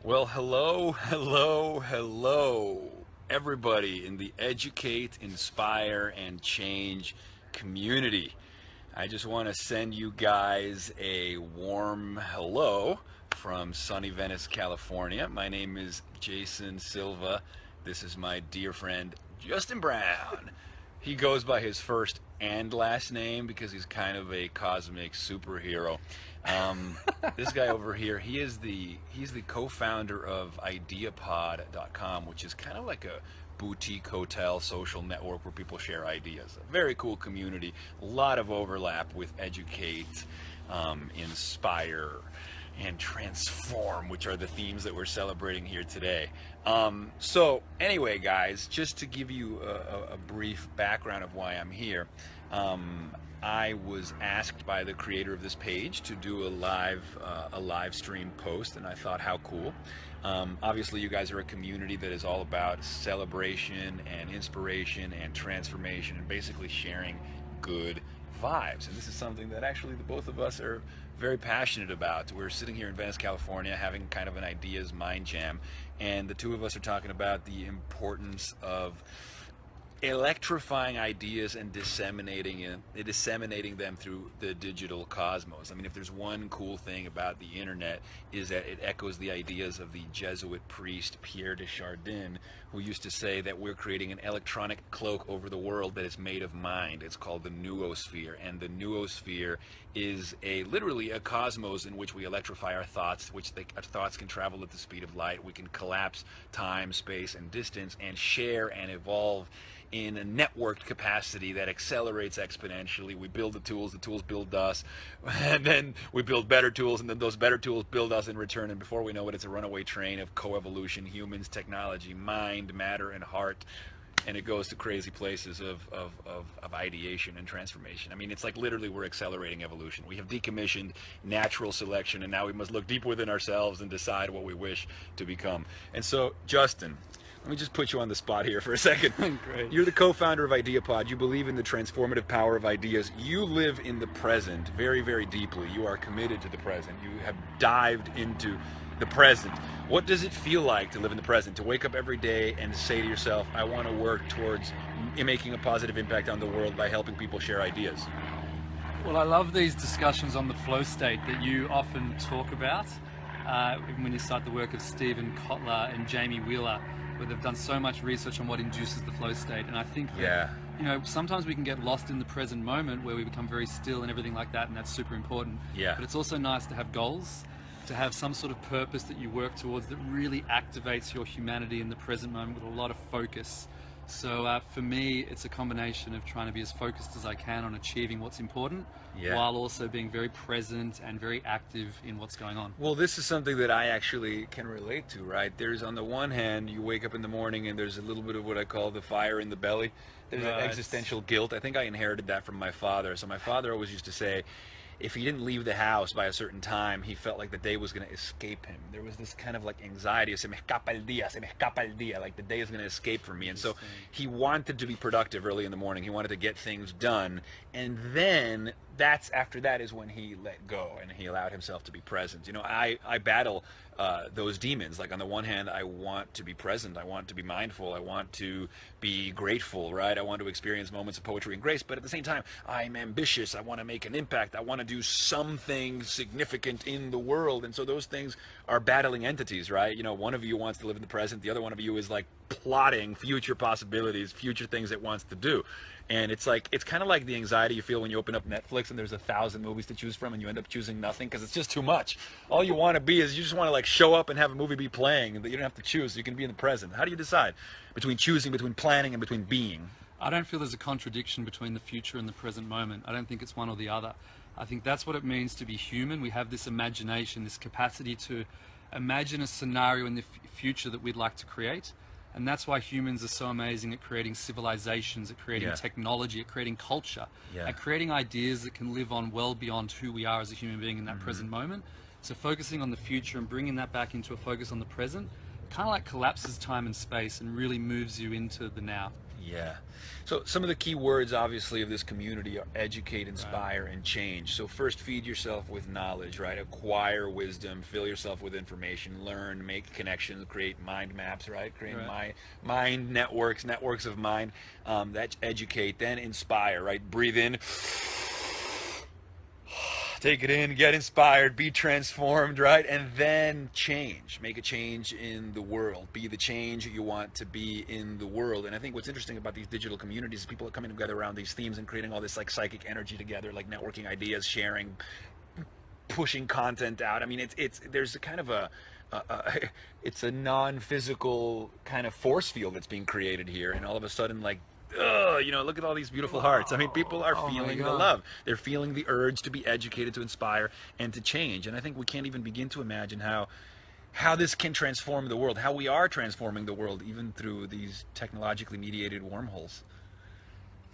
Well, hello, everybody in the Educate, Inspire, and Change community. I just want to send you guys a warm hello from sunny Venice, California. My name is Jason Silva. This is my dear friend, Justin Brown. He goes by his first and last name because he's kind of a cosmic superhero. Um, this guy over here, he's the co-founder of IdeaPod.com, which is kind of like a boutique hotel social network where people share ideas. A very cool community, a lot of overlap with Educate, Inspire, and Transform, which are the themes that we're celebrating here today. So anyway, guys, just to give you a brief background of why I'm here, I was asked by the creator of this page to do a live stream post, and I thought, how cool. Obviously, you guys are a community that is all about celebration and inspiration and transformation and basically sharing good vibes. And this is something that actually the both of us are very passionate about. We're sitting here in Venice, California, having kind of an ideas mind jam, and the two of us are talking about the importance of electrifying ideas and disseminating them through the digital cosmos. I mean, if there's one cool thing about the internet, is that it echoes the ideas of the Jesuit priest Pierre de Chardin, who used to say that we're creating an electronic cloak over the world that is made of mind. It's called the noosphere, and the noosphere is literally a cosmos in which we electrify our thoughts, our thoughts can travel at the speed of light. We can collapse time, space, and distance and share and evolve in a networked capacity that accelerates exponentially. We build the tools build us, and then we build better tools, and then those better tools build us in return, and before we know it, it's a runaway train of coevolution, humans, technology, mind, matter, and heart, and it goes to crazy places of ideation and transformation. I mean, it's like literally we're accelerating evolution. We have decommissioned natural selection, and now we must look deep within ourselves and decide what we wish to become. And so, Justin, let me just put you on the spot here for a second. Great. You're the co-founder of IdeaPod. You believe in the transformative power of ideas. You live in the present very, very deeply. You are committed to the present. You have dived into the present. What does it feel like to live in the present? To wake up every day and say to yourself, I want to work towards making a positive impact on the world by helping people share ideas. Well, I love these discussions on the flow state that you often talk about. Even when you start the work of Stephen Kotler and Jamie Wheeler, where they've done so much research on what induces the flow state. And I think that, sometimes we can get lost in the present moment where we become very still and everything like that, and that's super important. Yeah. But it's also nice to have goals, to have some sort of purpose that you work towards that really activates your humanity in the present moment with a lot of focus. So for me, it's a combination of trying to be as focused as I can on achieving what's important, while also being very present and very active in what's going on. Well, this is something that I actually can relate to, right? There's, on the one hand, you wake up in the morning and there's a little bit of what I call the fire in the belly. There's an existential guilt. I think I inherited that from my father. So my father always used to say, if he didn't leave the house by a certain time, he felt like the day was going to escape him. There was this kind of like anxiety, se me escapa el día, like the day is going to escape from me. And so he wanted to be productive early in the morning. He wanted to get things done. And then after that is when he let go and he allowed himself to be present. You know, I battle those demons. Like, on the one hand, I want to be present. I want to be mindful. I want to be grateful, right? I want to experience moments of poetry and grace. But at the same time, I'm ambitious. I want to make an impact. I want to do something significant in the world. And so those things are battling entities, right? You know, one of you wants to live in the present. The other one of you is like plotting future possibilities, future things it wants to do. And it's kind of like the anxiety you feel when you open up Netflix and there's 1,000 movies to choose from and you end up choosing nothing because it's just too much. All you want to be is, you just want to like show up and have a movie be playing, and that you don't have to choose, so you can be in the present. How do you decide between choosing, between planning, and between being? I don't feel there's a contradiction between the future and the present moment. I don't think it's one or the other. I think that's what it means to be human. We have this imagination, this capacity to imagine a scenario in the future that we'd like to create. And that's why humans are so amazing at creating civilizations, at creating technology, at creating culture, at creating ideas that can live on well beyond who we are as a human being in that present moment. So focusing on the future and bringing that back into a focus on the present kind of like collapses time and space and really moves you into the now. Yeah. So some of the key words, obviously, of this community are educate, inspire, and change. So first, feed yourself with knowledge, right? Acquire wisdom, fill yourself with information, learn, make connections, create mind maps, right? Create mind networks of mind. That's educate. Then inspire, right? Breathe in. Take it in, get inspired, be transformed, right? And then change. Make a change in the world. Be the change you want to be in the world. And I think what's interesting about these digital communities is people are coming together around these themes and creating all this like psychic energy together, like networking ideas, sharing, pushing content out. I mean, there's a kind of it's a non-physical kind of force field that's being created here, and all of a sudden, like, look at all these beautiful hearts. I mean, people are feeling the love. They're feeling the urge to be educated, to inspire, and to change. And I think we can't even begin to imagine how this can transform the world, how we are transforming the world, even through these technologically mediated wormholes.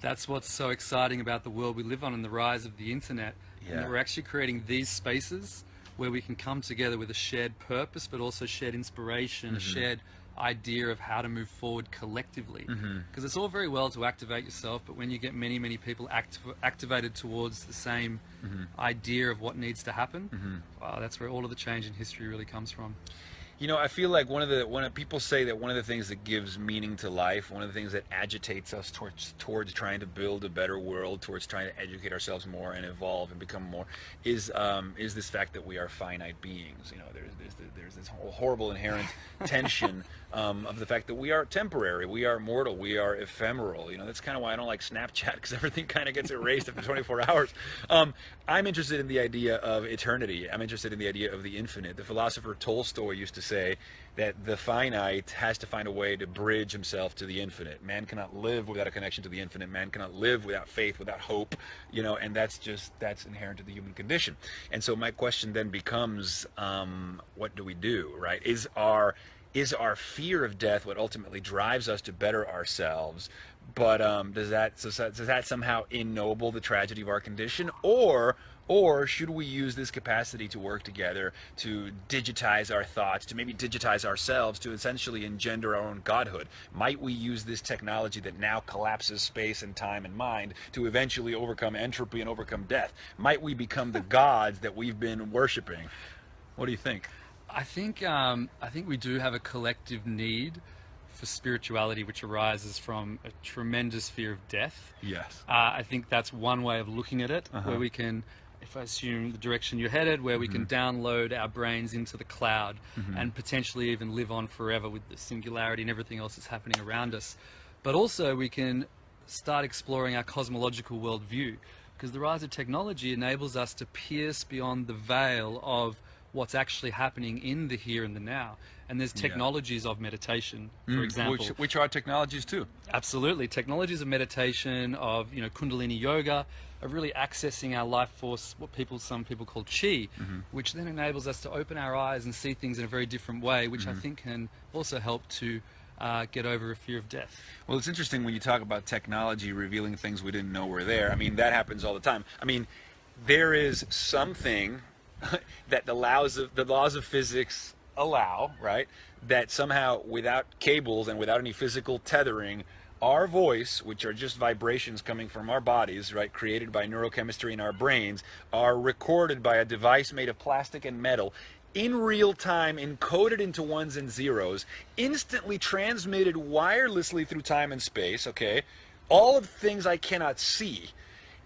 That's what's so exciting about the world we live on and the rise of the internet. Yeah. And that we're actually creating these spaces where we can come together with a shared purpose, but also shared inspiration, a shared idea of how to move forward collectively. Because it's all very well to activate yourself, but when you get many people activated towards the same idea of what needs to happen, wow, that's where all of the change in history really comes from. You know, I feel like when people say that one of the things that gives meaning to life, one of the things that agitates us towards trying to build a better world, towards trying to educate ourselves more and evolve and become more, is this fact that we are finite beings. You know, there's this whole horrible inherent tension of the fact that we are temporary, we are mortal, we are ephemeral. You know, that's kind of why I don't like Snapchat, because everything kind of gets erased after 24 hours. I'm interested in the idea of eternity. I'm interested in the idea of the infinite. The philosopher Tolstoy used to say that the finite has to find a way to bridge himself to the infinite. Man cannot live without a connection to the infinite. Man cannot live without faith, without hope, you know, and that's inherent to the human condition. And so my question then becomes, what do we do, right? Is our fear of death what ultimately drives us to better ourselves? But does that somehow ennoble the tragedy of our condition, or should we use this capacity to work together to digitize our thoughts, to maybe digitize ourselves, to essentially engender our own godhood? Might we use this technology that now collapses space and time and mind to eventually overcome entropy and overcome death? Might we become the gods that we've been worshiping? What do you think? I think we do have a collective need for spirituality, which arises from a tremendous fear of death. Yes. I think that's one way of looking at it, where we can, if I assume the direction you're headed, where we can download our brains into the cloud and potentially even live on forever with the singularity and everything else that's happening around us. But also we can start exploring our cosmological worldview, because the rise of technology enables us to pierce beyond the veil of what's actually happening in the here and the now. And there's technologies of meditation, for example. Which are technologies too. Absolutely. Technologies of meditation, of Kundalini yoga, of really accessing our life force, what some people call chi, which then enables us to open our eyes and see things in a very different way, which I think can also help to get over a fear of death. Well, it's interesting when you talk about technology revealing things we didn't know were there. I mean, that happens all the time. I mean, there is something that the laws of physics allow, right? That somehow, without cables and without any physical tethering, our voice, which are just vibrations coming from our bodies, right, created by neurochemistry in our brains, are recorded by a device made of plastic and metal in real time, encoded into ones and zeros, instantly transmitted wirelessly through time and space, okay? All of things I cannot see,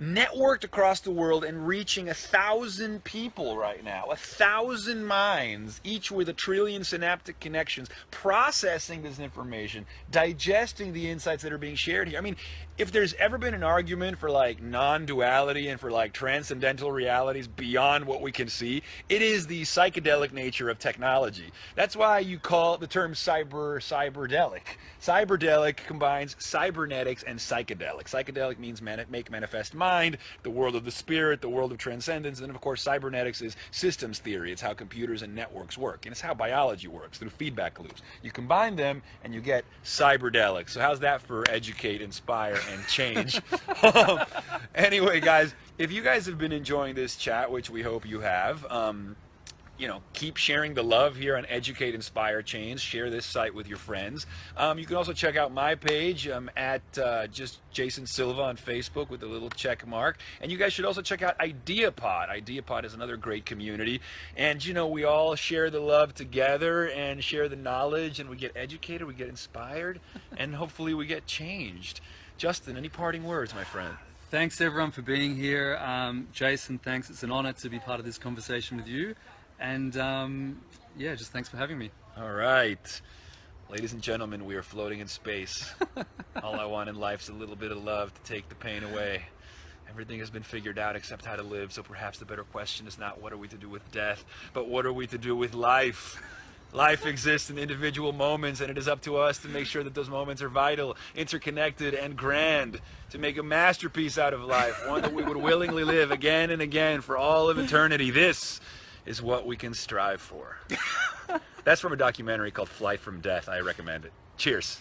networked across the world and reaching 1,000 people right now, 1,000 minds, each with 1 trillion synaptic connections, processing this information, digesting the insights that are being shared here. I mean, if there's ever been an argument for like non-duality and for like transcendental realities beyond what we can see, it is the psychedelic nature of technology. That's why you call the term cyberdelic. Cyberdelic combines cybernetics and psychedelic. Psychedelic means make manifest mind, the world of the spirit, the world of transcendence, and of course cybernetics is systems theory. It's how computers and networks work, and it's how biology works, through feedback loops. You combine them and you get cyberdelic. So how's that for educate, inspire, and change? Anyway, guys, if you guys have been enjoying this chat, which we hope you have, keep sharing the love here on Educate Inspire Change. Share this site with your friends. You can also check out my page. I'm at just Jason Silva on Facebook with a little check mark. And you guys should also check out IdeaPod. IdeaPod is another great community. And we all share the love together and share the knowledge, and we get educated, we get inspired, and hopefully we get changed. Justin, any parting words, my friend? Thanks everyone for being here. Jason, thanks. It's an honor to be part of this conversation with you. And yeah, just thanks for having me. All right. Ladies and gentlemen, we are floating in space. All I want in life is a little bit of love to take the pain away. Everything has been figured out except how to live, so perhaps the better question is not what are we to do with death, but what are we to do with life? Life exists in individual moments, and it is up to us to make sure that those moments are vital, interconnected, and grand, to make a masterpiece out of life, one that we would willingly live again and again for all of eternity. This is what we can strive for. That's from a documentary called Flight from Death. I recommend it. Cheers.